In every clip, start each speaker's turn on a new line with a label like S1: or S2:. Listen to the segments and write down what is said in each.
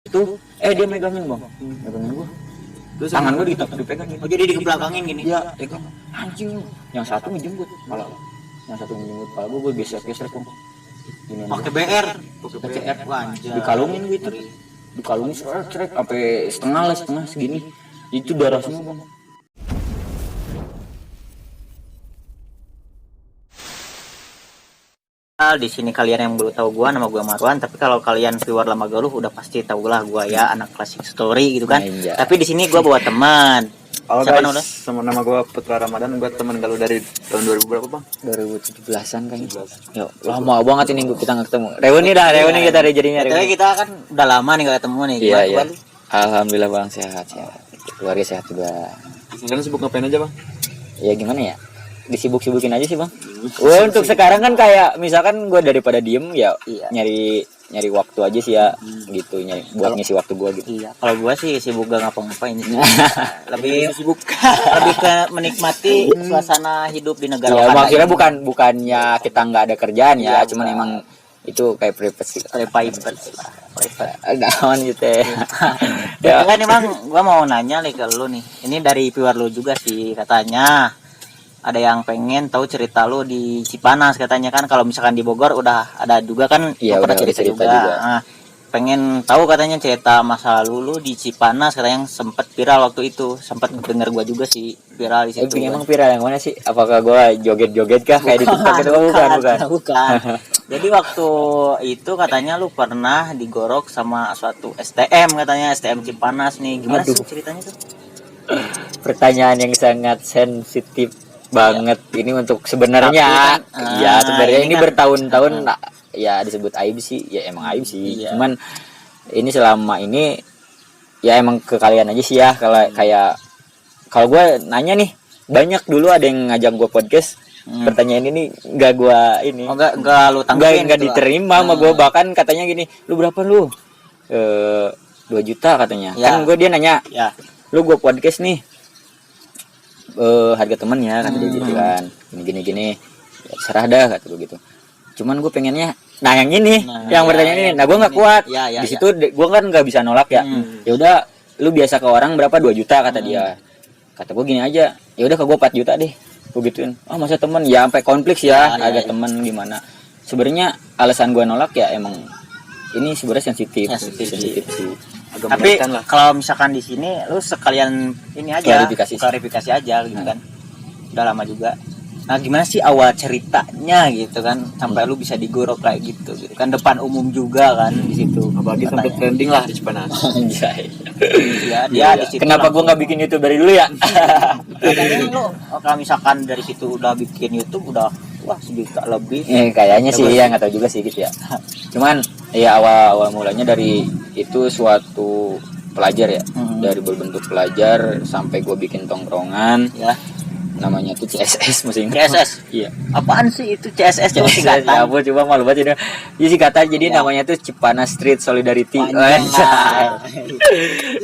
S1: Itu dia megangin bang, megangin gua. Terus tangan gua dipegangin.
S2: Oh jadi dikebelakangin gini?
S1: Iya, pegang. Anjing. Yang satu ngejemput malah. Yang satu ngejemput kepala gua geser-geser bang.
S2: Pakai BR.
S1: BR.
S2: Anjay.
S1: Dikalungin gitu. Dikalungin cerek sampai setengah segini. Itu darah semua bang.
S2: Di sini kalian yang belum tahu gua, nama gua Marwan, tapi kalau kalian keluar lama galuh udah pasti tahulah gua ya anak classic story gitu kan.
S1: Iya.
S2: Tapi di sini gua bawa teman.
S3: Halo
S2: Siapa
S3: guys,
S2: nama lu?
S3: sama nama gue Putra Ramadan, gue teman galuh dari tahun 2000 berapa bang?
S1: 2017-an kayaknya. Yo, lama banget ini kita nggak ketemu. Reuni kita jadinya
S2: Tapi
S1: reuni.
S2: kita kan udah lama nih gak ketemu nih.
S1: Iya,
S2: Gimana,
S1: iya.
S2: Bang?
S1: Alhamdulillah bang sehat. Keluarga sehat juga.
S3: Sekarang sibuk ngapain aja bang?
S1: Ya gimana ya? Disibuk-sibukin aja sih bang. Untuk sekarang kan kayak misalkan gue daripada diem ya
S2: Iya.
S1: nyari waktu aja sih ya gitu, nyari buat ngisi waktu gue gitu.
S2: Iya, kalau gua sih sibuk gak ngapa-ngapain. lebih sibuk lebih ke menikmati suasana hidup di negara
S1: Ya
S2: Wakanda.
S1: maksudnya bukannya kita nggak ada kerjaan ya, cuman emang itu kayak privacy.
S2: private.
S1: Naon gitu ya.
S2: Ya kan emang gua mau nanya nih ke lu nih. Ini dari viewer lu juga sih katanya. Ada yang pengen tahu cerita lu di Cipanas katanya kan, kalau misalkan di Bogor udah ada juga kan.
S1: Iya,
S2: lu
S1: udah
S2: pernah cerita
S1: cerita
S2: juga.
S1: juga.
S2: Nah, pengen tahu katanya cerita masa lalu lu di Cipanas katanya yang sempet viral waktu itu. Sempet denger gua juga sih viral di situ.
S1: Emang viral yang mana sih? Apakah gue joget-joget kah kayak di TikTok gitu? Oh, bukan.
S2: Jadi waktu itu katanya lu pernah digorok sama suatu STM katanya, STM Cipanas nih. Gimana sih
S1: Aduh.
S2: ceritanya tuh?
S1: Pertanyaan yang sangat sensitif banget ini untuk sebenarnya.
S2: Tapi kan,
S1: Ya sebenarnya ini
S2: kan,
S1: bertahun-tahun ya disebut aib sih, ya emang aib sih.
S2: Iya.
S1: Cuman ini selama ini ya emang ke kalian aja sih ya, kalau kayak kalau gue nanya nih, banyak dulu ada yang ngajak gue podcast. Pertanyaan ini nggak gue ini.
S2: Oh, enggak lu tanggapin
S1: Nggak
S2: gitu,
S1: diterima sama gue, bahkan katanya gini, lu berapa lu? 2 juta katanya.
S2: Ya.
S1: Kan dia nanya,
S2: Ya.
S1: lu gue podcast nih, harga temennya kata dia gitu kan, gini ya, serah dah kata gue gitu. Cuman gue pengennya yang ini, yang bertanya ini, nah gue nggak kuat. Di situ gue kan nggak bisa nolak ya. Ya udah, lu biasa ke orang berapa, 2 juta kata dia. Kata gue gini aja, ya udah ke gue 4 juta deh. Gue gituin, masa temen ya, sampai konflik ya, ada temen gimana. Sebenarnya alasan gue nolak ya emang ini sebenarnya sensitif sih.
S2: Tapi kalau misalkan di sini lu sekalian ini aja klarifikasi aja gitu kan. Udah lama juga. Nah, gimana sih awal ceritanya gitu kan sampai lu bisa digorok kayak gitu kan, depan umum juga kan di situ.
S3: Apalagi sampai trending lah di Cipanas.
S1: Anjay.
S2: Ya, dia di situ.
S1: Kenapa gue nggak bikin YouTube dari dulu ya?
S2: Katanya lu kalau misalkan dari situ udah bikin YouTube udah wah 1 juta lebih.
S1: Kayaknya sih ya, nggak tahu juga sih gitu ya. Cuman ya awal mulanya dari itu suatu pelajar ya, dari berbentuk pelajar sampai gue bikin tongkrongan
S2: Ya.
S1: namanya tuh CSS musim.
S2: CSS.
S1: Iya.
S2: Apaan sih itu CSS? Coba singkatan.
S1: Ya ampun, coba malu banget ini. Jadi singkatan, jadi namanya tuh Cipanas Street Solidarity.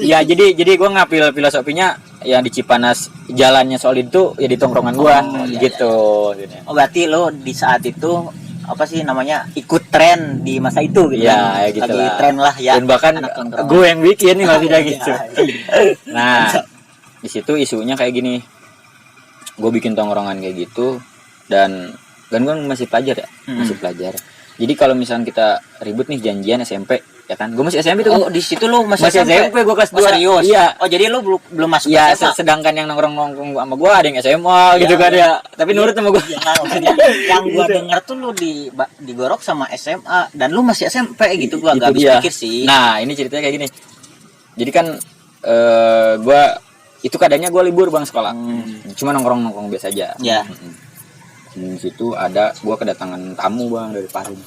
S1: Ya jadi gue ngambil filosofinya yang di Cipanas jalannya solid tuh ya di tongkrongan gua gitu.
S2: Oh, berarti lo di saat itu apa sih namanya ikut tren di masa itu gitu
S1: Ya,
S2: kan?
S1: ya gitu
S2: Lagi
S1: lah.
S2: tren lah ya.
S1: Dan bahkan
S2: anak tongkrongan.
S1: gue yang bikin nih maksudnya gitu.
S2: Iya.
S1: Nah, di situ isunya kayak gini. Gue bikin tongkrongan kayak gitu dan gue masih pelajar ya, masih pelajar. Jadi kalau misalnya kita ribut nih janjian SMP, ya kan? Gue masih SMP tuh.
S2: Oh, di situ lo masih
S1: SMP, gue kelas 2.
S2: Serius?
S1: Iya.
S2: Oh, jadi lo belum masuk
S1: Ya,
S2: SMA?
S1: sedangkan yang nongkrong sama gue ada yang SMA gitu kan ya. Tapi nurut sama gue.
S2: Ya, maksudnya yang gue denger tuh lo digorok sama SMA dan lo masih SMP gitu. Gue agak habis pikir sih.
S1: Nah, ini ceritanya kayak gini. Jadi kan gue itu kadangnya gue libur bang sekolah, cuma nongkrong biasa aja.
S2: Ya.
S1: Di situ ada gue kedatangan tamu bang dari Parung.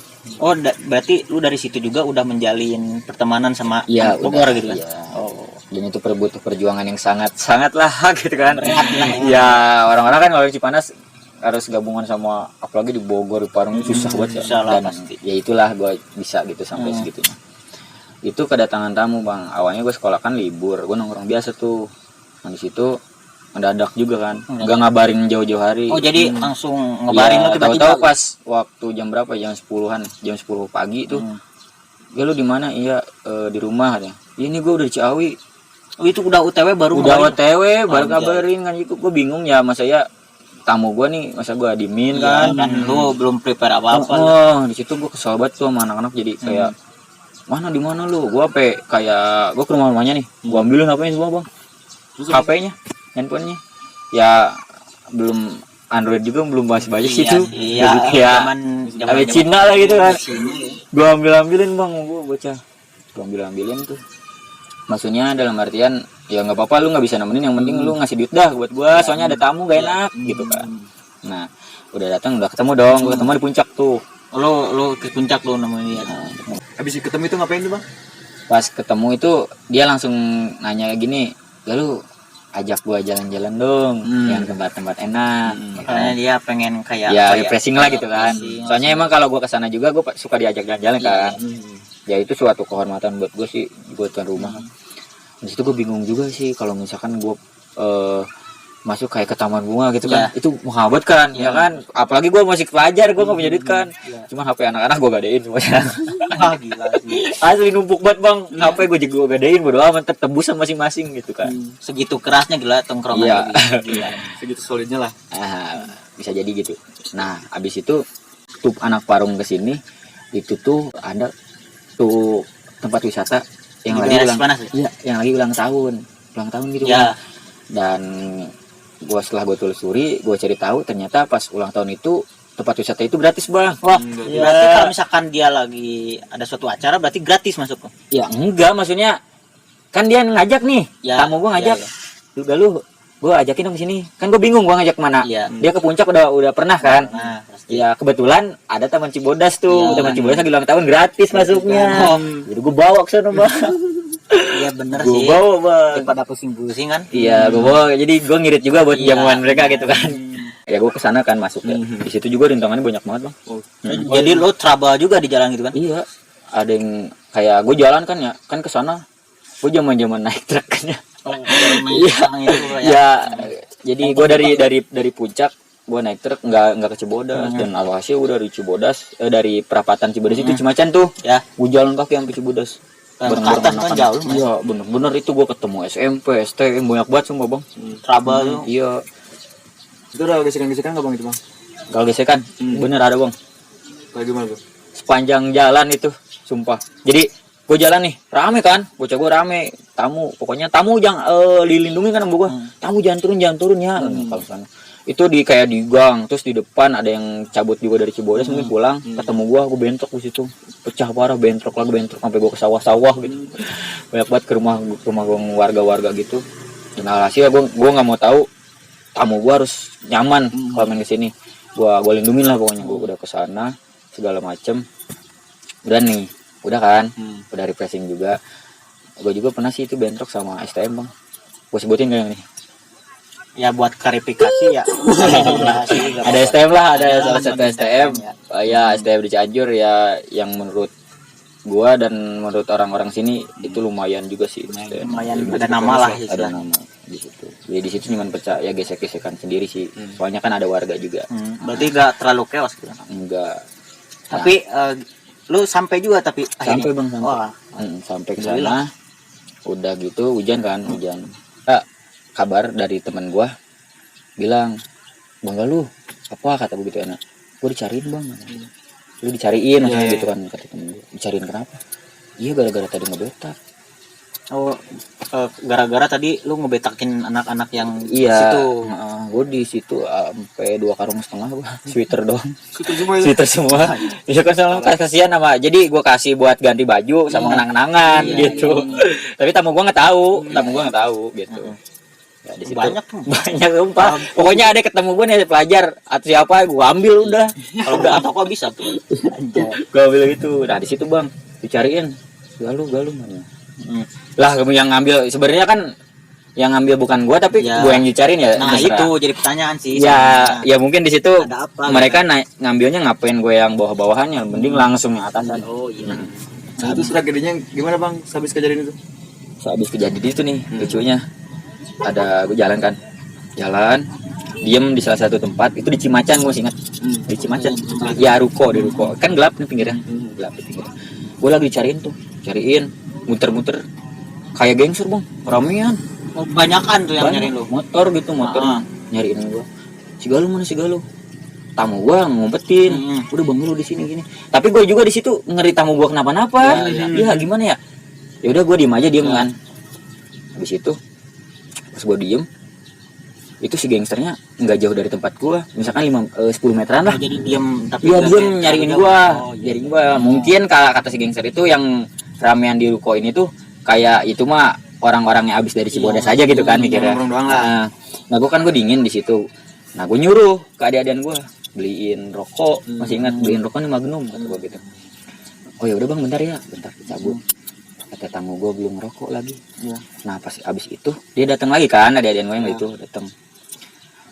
S2: Oh, berarti lu dari situ juga udah menjalin pertemanan sama anak Bogor gitu kan?
S1: Iya.
S2: Oh.
S1: Dan itu butuh perjuangan yang sangat lah gitu kan.
S2: Berat lah
S1: Ya orang-orang kan kalau di Cipanas harus gabungan sama, apalagi di Bogor, di Parung itu susah banget.
S2: Susah lah
S1: Dan
S2: pasti.
S1: ya itulah gue bisa gitu sampai segitunya. Itu kedatangan tamu bang. Awalnya gue sekolah kan libur, gue nongkrong biasa tuh. Nah di situ mendadak juga kan, nggak ngabarin jauh-jauh hari.
S2: Oh, jadi langsung ngebarin
S1: Ya,
S2: lu tiba-tiba.
S1: tahu-tahu pas waktu jam berapa, jam 10-an, jam 10 pagi tuh ya lu di mana? Iya di rumah katanya. Ini gue udah di Ciawi.
S2: Oh, itu udah OTW baru
S1: kabarin kan. Itu gue bingung ya, masa ya tamu gue nih, masa gue admin kan
S2: lu belum prepare apa-apa.
S1: Di situ gue kesel banget tuh sama anak-anak, jadi kayak mana di mana lu? Gue kayak gue ke rumahnya nih, gue ambilin HP-nya semua bang, HP-nya, handphonenya, ya belum Android juga belum bahas banyak situ,
S2: iya,
S1: zaman Cina lah gitu kan. Gue ambilin bang, gue bocah, gue ambilin tuh. Maksudnya dalam artian ya nggak apa-apa lu nggak bisa nemenin, yang penting lu ngasih duit dah buat gue, soalnya ada tamu gak enak gitu kan. Nah udah datang, udah ketemu dong, gue ketemu di puncak tuh.
S2: Lo ke puncak lu namanya.
S3: Habis ketemu itu ngapain tuh bang?
S1: Pas ketemu itu dia langsung nanya gini, ya lu ajak gua jalan-jalan dong, yang tempat-tempat enak.
S2: Karena dia pengen kayak
S1: ya refreshing lah gitu kan. Soalnya emang kalau gua kesana juga gua suka diajak jalan-jalan kan. Ya itu suatu kehormatan buat gua sih, buat tuan rumah. Di situ gua bingung juga sih kalau misalkan gua masuk kayak ke taman bunga gitu kan, itu muhabat kan, ya kan, apalagi gue masih pelajar, gue nggak punya duit kan, cuma HP anak-anak gue gadein semuanya.
S2: Gila sih,
S1: asli numpuk banget bang, HP gue juga gadein, bodo amat, tebusan masing-masing gitu kan.
S2: Segitu kerasnya gila tongkrongan.
S3: Segitu solidnya lah.
S1: Bisa jadi gitu. Nah abis itu tuh anak parung kesini, itu tuh ada tuh tempat wisata yang lagi ulang tahun gitu kan. Dan setelah gue telusuri, gue cari tahu ternyata pas ulang tahun itu tempat wisata itu gratis bang.
S2: Wah, berarti kalau misalkan dia lagi ada suatu acara berarti gratis masuk kok?
S1: Ya enggak, maksudnya kan dia ngajak nih, tamu gue ngajak, udah lu, gue ajakin dong sini. Kan gue bingung gue ngajak kemana. Dia ke puncak udah pernah kan. Ya kebetulan ada Taman Cibodas tuh, Taman Cibodas lagi ulang tahun gratis masuknya. Jadi gue bawa ke sana bang.
S2: Iya bener sih.
S1: Gue bawa bang.
S2: Daripada pusing-pusing kan.
S1: Iya gue bawa. Jadi gue ngirit juga buat jamuan mereka gitu kan. Ya gue kesana kan masuk ya. Di situ juga rintangannya banyak banget bang.
S2: Jadi lo trouble juga di jalan gitu kan?
S1: Iya. Ada yang kayak gue jalan kan ya, kan kesana. Gue zaman naik truk kan ya. Iya. Jadi gue dari puncak gue naik truk nggak ke Cibodas, dan alhasil udah dari Cibodas dari perapatan Cibodas itu Cimacan tuh. Ya. Gue jalan kaki sampai Cibodas.
S2: Atas kan jauh.
S1: Iya bener itu gue ketemu SMP, STM banyak banget semua bang.
S2: Trouble tuh.
S1: Iya.
S3: Itu ada gesekan nggak bang itu bang?
S1: Kalau gesekan bener ada bang.
S3: Kayak gimana tuh?
S1: Sepanjang jalan itu sumpah. Jadi gue jalan nih rame kan, bocah gue rame, tamu pokoknya tamu jangan dilindungi kan sama gue. Tamu jangan turun ya. Kalau sana itu kayak di gang, terus di depan ada yang cabut juga dari Cibodas mungkin pulang, ketemu gue bentrok di situ, pecah parah, bentrok sampai gue ke sawah-sawah gitu. Banyak banget ke rumah warga-warga gitu. Dan alhasil gue nggak mau tahu, tamu gue harus nyaman kalau main kesini. Gue lindungin lah pokoknya. Gue udah kesana segala macem, udah nih, udah kan, udah refreshing juga. Gue juga pernah sih itu bentrok sama STM bang. Gue sebutin gak yang nih?
S2: Ya buat klarifikasi ya.
S1: Ada STM lah, ada salah satu STM. Ya STM di Cianjur ya, yang menurut gua dan menurut orang-orang sini itu lumayan juga sih.
S2: Lumayan ada nama lah.
S1: Ada nama di situ. Jadi di situ cuma percaya gesek-gesekan sendiri sih. Soalnya kan ada warga juga.
S2: Berarti nggak terlalu chaos gitu?
S1: Enggak.
S2: Tapi lu sampai juga tapi
S1: sampai bang sampai ke sana. Udah gitu hujan. Kabar dari teman gue bilang, bang lu apa kata begitu enak, gue dicariin bang, lu dicariin maksudnya gitu kan, kata temen gue. Dicariin kenapa? Iya gara-gara tadi ngebetak.
S2: Gara-gara tadi lu ngebetakin anak-anak yang
S1: situ. Gue di situ sampai 2,5 karung sweater doang. Sweater semua. Bisa kan sama kasihan sama. Jadi gue kasih buat ganti baju sama kenang-kenangan gitu. Tapi tamu gue nggak tahu gitu. Ya, di situ banyak sumpah. Pokoknya ada ketemu gue nih, ada pelajar atau siapa, gue ambil udah.
S2: Kalau udah apa kok bisa tuh.
S1: Gue ambil gitu. Nah di situ bang dicariin galuh mana. Lah yang ngambil sebenarnya kan yang ngambil bukan gue tapi gue yang dicariin ya.
S2: Nah itu jadi pertanyaan sih.
S1: Ya mungkin di situ mereka ngambilnya ngapain gue yang bawah-bawahannya, mending langsung yang atasan.
S3: Oh iya. Nah, itu strateginya gimana bang habis kejadian itu?
S1: Habis kejadian itu nih lucunya. Ada gue jalan diem di salah satu tempat itu di Cimacan, gue masih ingat di Cimacan ya, ruko kan gelap nih pinggirnya, gelap di pinggir. gue lagi cariin muter-muter kayak gangster bang, ramean.
S2: Oh, banyakan tuh yang nyariin lu.
S1: Motor nyariin gue. Si Galuh mana si Galuh? Tamu gue ngumpetin. Udah bang lu di sini gini. Tapi gue juga di situ ngeri tamu gue kenapa-napa. Iya gimana ya? Ya udah gue diem aja kan. Habis itu pas gue diem, itu si gangsternya nggak jauh dari tempat gue, misalkan 10 meteran lah.
S2: Jadi diem, tapi
S1: dia diem nyariin gue, nyariin gue. Mungkin kalau kata si gangster itu yang ramean di ruko ini tuh kayak itu mah orang-orang yang habis dari Cibodas aja gitu kan mikirnya. Nah gue dingin di situ. Nah gue nyuruh ke adik-adian gue beliin rokok, masih ingat beliin rokok nih Magnum kata gue gitu. Oh ya udah bang bentar cabut. Kata tamu gue belum ngerokok lagi. Nah pas abis itu dia datang lagi kan, adik-adian gue yang itu datang.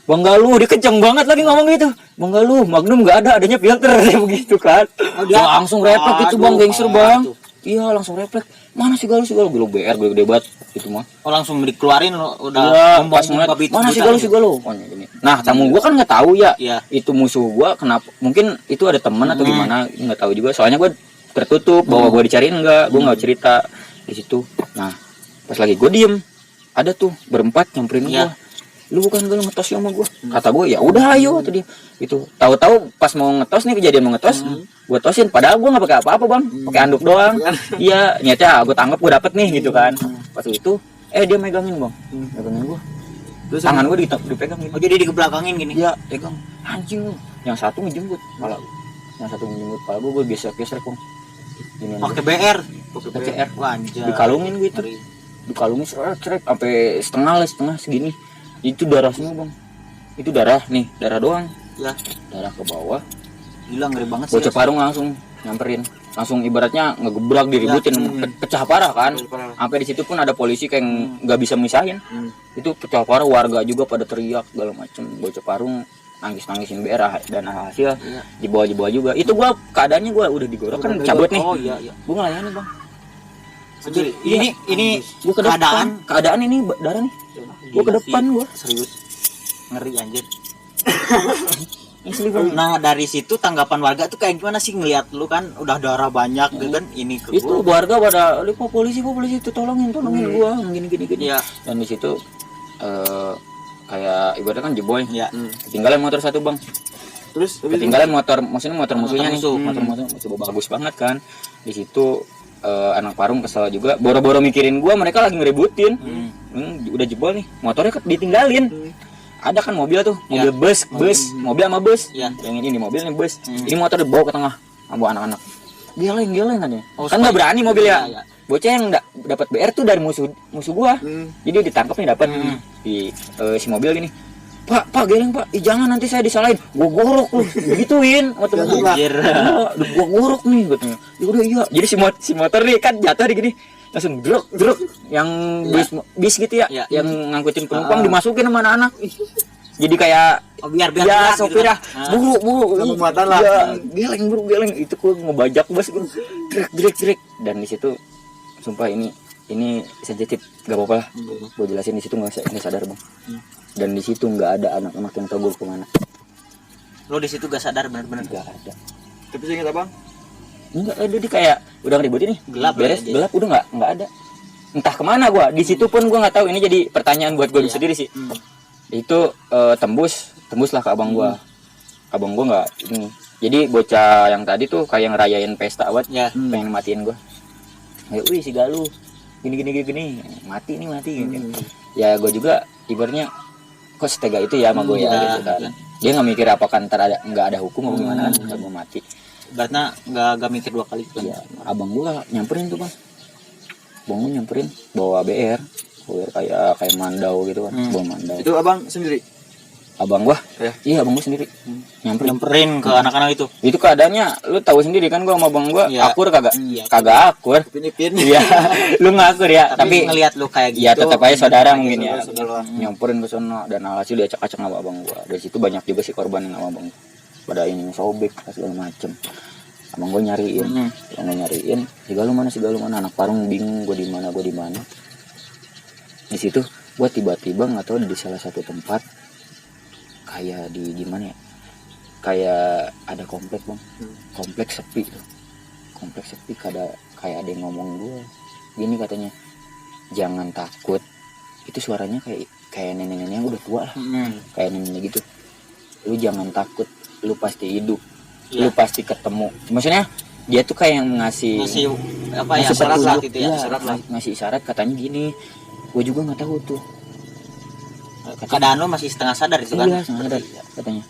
S1: Bang Galuh, dia kenceng banget lagi ngomong gitu. Bang Galuh, Magnum nggak ada, adanya filter kayak begitu kan. Dia langsung refleks itu bang, gangster bang. Iya langsung refleks. Mana si Galuh Galuh BR gue gede banget itu mah.
S2: Oh langsung dikeluarin lo udah
S1: pas ngeliat mana si Galuh. Oh, nah tamu gue kan nggak tahu ya. Itu musuh gue kenapa? Mungkin itu ada teman atau gimana nggak tahu juga. Soalnya gue tertutup bahwa gue dicariin gue nggak cerita di situ. Nah pas lagi gue diem ada tuh berempat nyamperin gue. Lu bukan Galuh ngetos sama gue? Kata gue ya udah ayo tuh dia. Itu tahu-tahu pas mau ngetos nih kejadian mau ngetos, gue tosin. Padahal gue nggak pakai apa-apa bang, pakai anduk doang. Iya niatnya gue tangkap gue dapet nih gitu kan. Pas itu dia megangin bang, megangin gue. Terus tangan gue dipegang gitu.
S2: Oh jadi dikebelakangin gini?
S1: Iya pegang. Anjing lu. Yang satu ngejemput kepala gue. Yang satu ngejemput kepala gue gesek-gesek bang.
S2: Pakai BR.
S1: Anjay. Dikalungin gitu. Dikalungin cerek sampai setengah segini. Itu darah semua bang. Itu darah doang.
S2: Ya.
S1: Darah ke bawah.
S2: Gila ngeri banget sih.
S1: Bocah parung langsung nyamperin. Langsung ibaratnya ngegebrak diributin, pecah parah kan. Sampai di situ pun ada polisi kayak nggak bisa misahin. Itu pecah parah, warga juga pada teriak segala macem. Bocah parung nangisin BR dan hasil dibawa juga. Itu gua keadaannya gua udah digorok kan cabut nih.
S2: Oh iya.
S1: Gua ngelayani bang.
S2: Jadi ini
S1: gua ke keadaan ini darah nih. Gua ke depan gua.
S2: Serius. Ngeri anjir. Nah dari situ tanggapan warga tuh kayak gimana sih ngelihat lu kan udah darah banyak gitu kan ini ke
S1: itu warga pada polisi itu tolongin gua gini
S2: ya.
S1: Dan di situ kayak ibaratnya kan jeboy ketinggalan motor satu bang, terus ketinggalan motor musuhnya nih motor musuh bagus banget kan. Di situ anak parung kesal juga, boro-boro mikirin gua, mereka lagi ngeributin. Udah jebol nih motornya ditinggalin. Ada kan mobil tuh, mobil bus, mobil sama bus. Yang ini mobil nih bus. Ini motor dibawa ke tengah sama anak-anak. Geleng kan ya. Kan enggak berani mobil ya. Bocah yang dapat BR tuh dari musuh gua. Jadi ditangkap nih dapat di si mobil ini. Pak geleng Pak. Jangan nanti saya disalahin. Gua gorok lu. Begituin sama temen gua. Gua gorok nih katanya. Ya udah iya. Jadi si motor nih kan jatuh di gini. Langsung druk yang bis gitu ya, yang ngangkutin penumpang dimasukin sama anak-anak. Jadi kayak
S2: biar
S1: ya sopir ya buru
S2: lah.
S1: Geleng itu gua ngebajak bos gua. Drek dan di situ sumpah ini sensitif, gak apa-apa lah. Gua jelasin di situ nggak sadar bang. Dan di situ nggak ada anak-anak yang tahu gua kemana.
S2: Lo di situ gak sadar benar-benar?
S1: Gak ada.
S3: Tapi sih ingat abang?
S1: Enggak, dia kayak udah ngeributin nih, beres gelap udah nggak ada. Entah kemana gua. Di situ pun gua nggak tahu. Ini jadi pertanyaan buat gua sendiri sih. Itu tembus lah ke abang gua. Abang gua nggak ini. Jadi bocah yang tadi tuh kayak ngerayain pesta buat pengen matiin gua. Ya si Galuh gini mati gini. Ya gua juga ibaratnya kok setega itu ya sama gua ya gitu kan. Dia nggak mikir apakah ntar nggak ada hukum atau gimana kan, gua mati.
S2: Berarti nggak mikir dua kali kan?
S1: Ya, abang gua nyamperin tuh bang. Abang gua nyamperin bawa BR kayak mandau gitu kan, bawa mandau.
S3: Itu abang sendiri?
S1: Abang gua? Iya abang gua sendiri.
S2: Nyamperin ke anak-anak itu.
S1: Itu keadaannya, lu tahu sendiri kan gua sama abang gua akur kagak? Kagak akur.
S3: Pinipin.
S1: Iya, lu ngakur ya. Tapi
S2: ngelihat lu kayak gitu.
S1: Ya tetap aja saudara mungkin ya. Nyamperin ke sana dan alhasil diacak-acak sama abang gua. Dari situ banyak juga sih korban yang sama abang gua. Pada ini sobek segala macem. Abang gue nyariin, si Galuh mana, anak parung bingung gue di mana. Di situ gue tiba-tiba nggak tahu di salah satu tempat kayak di gimana ya, kayak ada komplek bang, komplek sepi tuh, kompleks sepi, kayak ada yang ngomong gue gini katanya, jangan takut. Itu suaranya kayak nenek-nenek yang udah tua lah, kayak nenek gitu. Lu jangan takut, lu pasti hidup, lu pasti ketemu. Maksudnya dia tuh kayak yang ngasih
S2: apa ya, syarat itu ya,
S1: ngasih isyarat katanya gini. Gue juga nggak tahu tuh.
S2: Keadaan lu masih setengah sadar itu kan?
S1: Iya, setengah sadar katanya.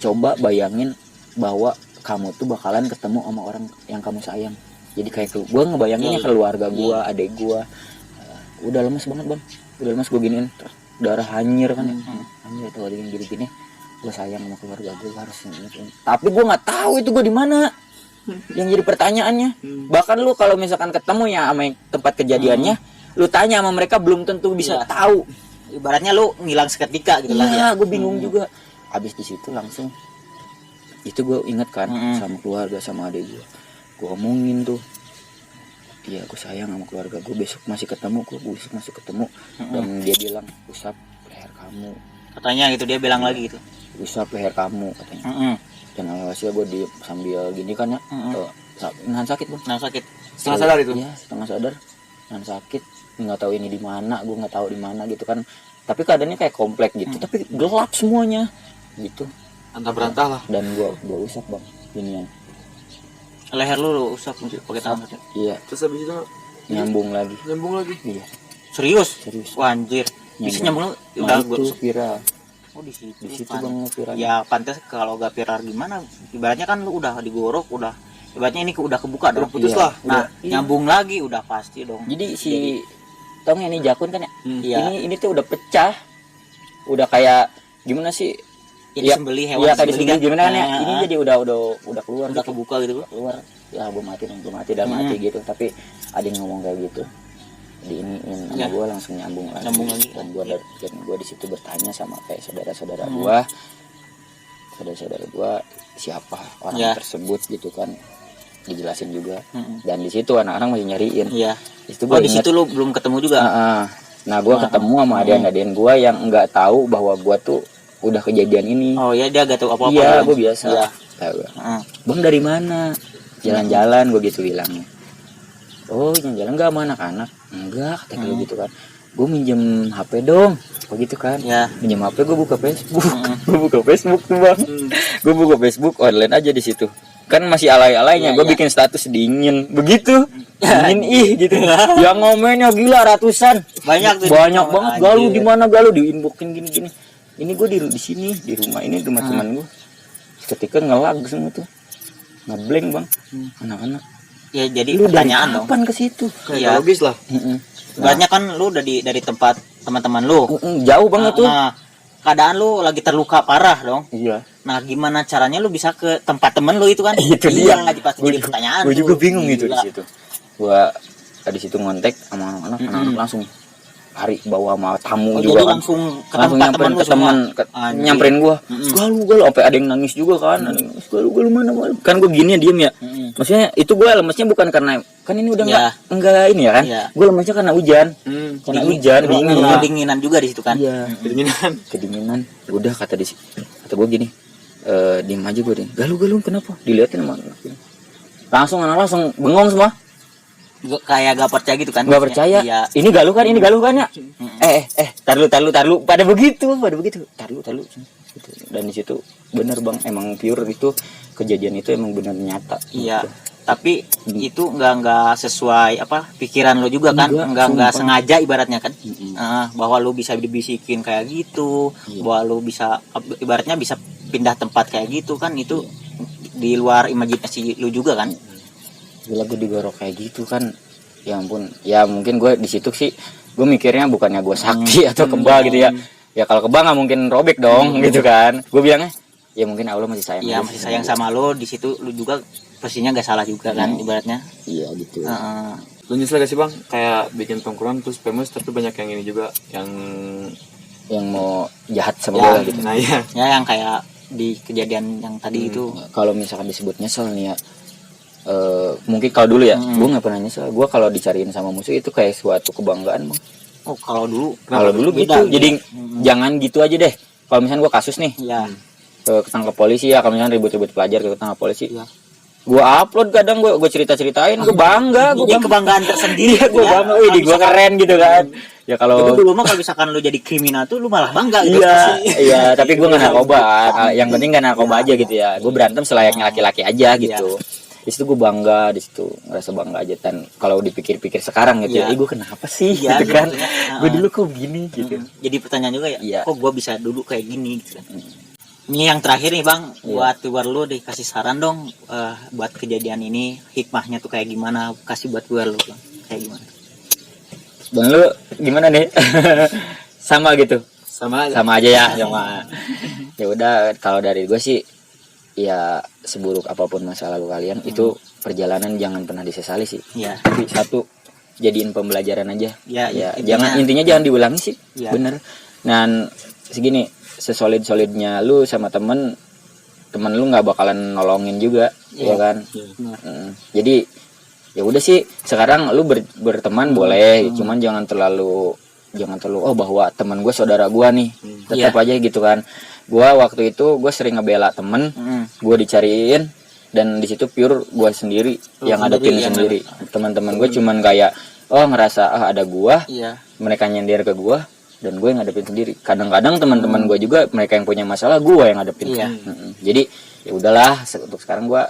S1: Coba bayangin bahwa kamu tuh bakalan ketemu sama orang yang kamu sayang. Jadi kayak gue ngebayanginnya keluarga gue, adek gue. Udah lemes banget bang, udah lemes gue giniin, darah hanyir kan ya. Hanyir tuh gini-gini. Gue sayang sama keluarga gue, harus ini. Tapi gue nggak tahu itu gue di mana. Yang jadi pertanyaannya, bahkan lu kalau misalkan ketemu ya sama tempat kejadiannya, lu tanya sama mereka belum tentu bisa tahu.
S2: Ibaratnya lu ngilang seketika gitu lah ya.
S1: Gue bingung juga. Habis di situ langsung itu gue inget kan sama keluarga, sama adik gue omongin tuh, iya gue sayang sama keluarga gue, besok masih ketemu, dan dia bilang usap leher kamu
S2: katanya gitu, dia bilang lagi gitu,
S1: usap leher kamu katanya. Dan alhasil gue sambil gini kan ya, nahan sakit bang,
S3: setengah sadar itu.
S1: Iya, setengah sadar, nahan sakit, nggak tahu ini di mana, gue nggak tahu di mana gitu kan. Tapi keadaannya kayak komplek gitu, tapi gelap semuanya gitu,
S3: antah-berantah lah.
S1: Dan gue usap bang, ginian
S2: leher lu usap pakai tangan.
S1: Iya.
S3: Terus habis itu
S1: nyambung lagi. Iya.
S2: Serius? Wah, anjir. Bisa nyambung
S1: udah viral.
S2: Oh, di situ
S1: bang viral.
S2: Ya pantas, kalau gak viral gimana? Ibaratnya kan lu udah digorok, ibaratnya ini udah kebuka dong.
S3: Putus lah.
S2: Nah, nyambung lagi udah pasti dong.
S1: Jadi tong ini jakun kan ya? Ini tuh udah pecah. Udah kayak gimana sih?
S2: Ini sembelih hewan.
S1: Iya, kayak disembelih gimana kan ya? Ini jadi udah keluar,
S2: udah kebuka gitu.
S1: Keluar. Ya gue mati mati gitu. Tapi ada yang ngomong kayak gitu. Diiniin sama gue langsung nyambung lagi. Dan gue di situ bertanya sama kayak saudara-saudara gue, siapa orang tersebut gitu kan, dijelasin juga. Dan di situ anak-anak masih nyariin.
S2: Iya.
S1: Di
S2: situ lu belum ketemu juga.
S1: Nah gue ketemu sama adik-adik gue yang nggak tahu bahwa gue tuh udah kejadian ini.
S2: Oh ya, dia gak tahu apa-apa.
S1: Iya, gue biasa. Bang dari mana? Jalan-jalan, gue gitu bilangnya. Oh, jalan-jalan gak sama anak-anak? Enggak, kata gue gitu kan. Gue minjem HP dong, begitu kan. Minjem HP, gue buka Facebook. Gue buka Facebook tuh bang. Gue buka Facebook online aja di situ. Kan masih alay-alaynya, gue bikin status dingin, begitu. Dingin gitu. Yang ngomennya gila ratusan.
S2: Banyak
S1: banget. Galuh di mana galuh, diinboxin gini-gini. Ini gue di sini, di rumah ini, rumah teman gue. Ketika ngelag semua tuh, ngeblank bang, anak-anak.
S2: Ya jadi lu pertanyaan dong.
S1: Kapan ke situ?
S3: Ya logis lah.
S2: Banyak kan lu udah dari tempat teman-teman lu.
S1: Jauh banget tuh.
S2: Nah, keadaan lu lagi terluka parah dong.
S1: Iya.
S2: Nah, gimana caranya lu bisa ke tempat temen lu itu kan?
S1: Itu dia.
S2: Pasti jadi pertanyaan.
S1: Gue juga bingung gitu di situ. Gua di situ ngontek sama anak-anak, langsung hari bawa sama tamu juga kan.
S2: Langsung ke tempat
S1: teman nyamperin gua. Galuh sampai ada yang nangis juga kan. Galuh mana kan gue gini diem ya. Maksudnya itu gue lemesnya bukan karena kan ini udah enggak ini ya kan. Gue lemesnya karena hujan. Karena hujan
S2: kedinginan juga di situ kan.
S1: Iya. Kedinginan. Udah kata gue gini. Diem aja gue deh. Galuh kenapa? Diliatin sama anak. Langsung bengong semua.
S2: Kayak gak percaya gitu kan.
S1: Gak percaya ya. Ini galuh kan ya. Taruh pada begitu taruh gitu. Dan di situ bener bang, emang pure itu kejadian itu emang benar nyata.
S2: Iya gitu. Tapi itu nggak sesuai pikiran lo juga kan, nggak sengaja ibaratnya kan. Bahwa lo bisa dibisikin kayak gitu, bahwa lo bisa ibaratnya bisa pindah tempat kayak gitu kan, itu di luar imajinasi lo juga kan.
S1: Gila gue digorok kayak gitu kan, ya ampun. Ya mungkin gue di situ sih gue mikirnya bukannya gue sakti atau kebal gitu ya. Ya kalau kebal nggak mungkin robek dong gitu kan. Gue bilangnya ya mungkin Allah masih sayang.
S2: Iya masih sayang sama lo, di situ lo juga pastinya nggak salah juga kan ibaratnya.
S1: Iya gitu.
S3: Lu nyesel gak sih bang kayak bikin tongkrongan terus famous tapi banyak yang ini juga yang
S1: mau jahat sama gue gitu.
S3: Nah iya.
S2: Ya yang kayak di kejadian yang tadi itu.
S1: Kalau misalkan disebut nyesel nih ya. Mungkin kalau dulu ya, gue nggak pernah nyesel. Gue kalau dicariin sama musuh itu kayak suatu kebanggaan bang.
S2: Oh kalau
S1: dulu gitu. Jadi jangan gitu aja deh. Kalau misalnya gue kasus nih, ketangkap polisi ya. Kalau misalnya ribut-ribut pelajar ketangkap polisi, gue upload kadang gue cerita-ceritain, gue bangga, gue
S2: kebanggaan tersendiri.
S1: Gue bangga, wih gue keren gitu kan. Ya kalau
S2: dulu mah kalau misalkan lu jadi kriminal tuh lu malah bangga gitu.
S1: Iya, tapi gue nggak narkoba. Yang penting nggak narkoba aja gitu ya. Gue berantem selayaknya laki-laki aja gitu. Di situ gue bangga, di situ ngerasa bangga aja. Dan kalau dipikir-pikir sekarang gitu, gue kenapa sih gitu kan? Gue dulu kok gini gitu.
S2: Jadi pertanyaan juga ya, kok gue bisa dulu kayak gini gitu kan. Ini yang terakhir nih Bang, buat viewer lu deh, kasih saran dong buat kejadian ini, hikmahnya tuh kayak gimana, kasih buat viewer lu Bang, kayak gimana?
S1: Dan lu gimana nih? Sama gitu? Sama aja ya, sama. Ya udah, kalau dari gue sih, ya seburuk apapun masa lalu kalian, itu perjalanan jangan pernah disesali sih. Tapi satu, jadiin pembelajaran aja. Intinya jangan diulangi sih, bener. Dan segini, sesolid-solidnya lu sama temen lu nggak bakalan nolongin juga, ya kan? Jadi ya udah sih, sekarang lu berteman boleh, cuman jangan terlalu oh bahwa teman gue saudara gue nih, tetap aja gitu kan. Gue waktu itu gue sering ngebela temen, gue dicariin, dan di situ pure gue sendiri yang ngadepin sendiri. Teman-teman gue cuman kayak ngerasa ada gue, mereka nyender ke gue, dan gue yang ngadepin sendiri. Kadang-kadang teman-teman gue juga mereka yang punya masalah, gue yang ngadepin. Jadi ya udahlah, untuk sekarang gue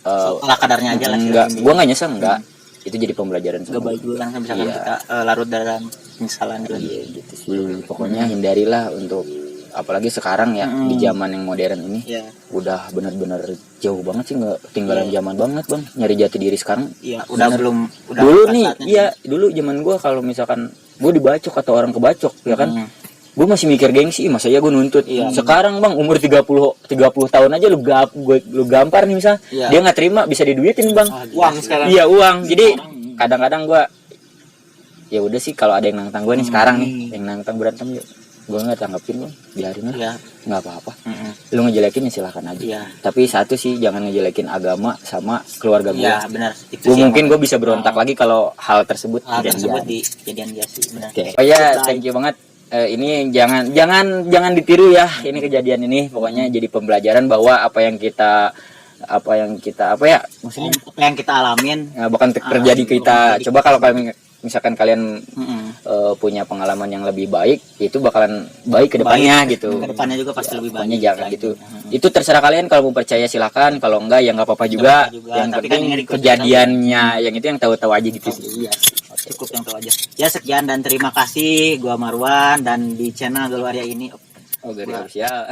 S2: ala kadarnya aja lah.
S1: Gue nggak nyesel, enggak. Itu jadi pembelajaran.
S2: Gak baik dulu kan, misalkan kita larut dalam penyesalan
S1: gitu sih. Pokoknya hindarilah untuk, apalagi sekarang ya, di zaman yang modern ini, udah benar-benar jauh banget sih, nggak tinggalan zaman banget Bang. Nyari jati diri sekarang. Dulu nih, dulu zaman gue kalau misalkan gue dibacok atau orang kebacok, ya kan, gue masih mikir gengsi, masa ya gue nuntut. Sekarang Bang, umur 30 tahun aja lu gampar nih misal, dia nggak terima, bisa diduitin Bang.
S2: Uang sekarang.
S1: Iya, uang. Jadi kadang-kadang gue, ya udah sih, kalau ada yang nantang gue nih sekarang nih, yang nantang berantem yuk, gue nggak tanggapin Bang, biarin lah, nggak apa-apa. Lu ngejelekin ya silahkan aja. Tapi satu sih, jangan ngejelekin agama sama keluarga gue.
S2: Iya benar.
S1: Gue mungkin gue bisa berontak lagi kalau hal tersebut
S2: di kejadian dia sih. Benar.
S1: Oh ya, thank you banget. Ini jangan ditiru ya, ini kejadian ini pokoknya jadi pembelajaran bahwa apa yang kita maksudnya
S2: apa yang kita alamin
S1: bukan terjadi kita. Coba kalau misalkan kalian punya pengalaman yang lebih baik, itu bakalan baik ke depannya gitu.
S2: Ke depannya juga pasti lebih baik.
S1: Jangan gitu. Itu terserah kalian, kalau mau percaya silakan, kalau enggak ya enggak apa-apa juga. Yang penting kejadiannya yang itu yang tahu-tahu aja gitu sih.
S2: Cukup yang tahu aja. Ya sekian dan terima kasih, gua Marwan, dan di channel Galuaria ini.
S1: Galuaria official.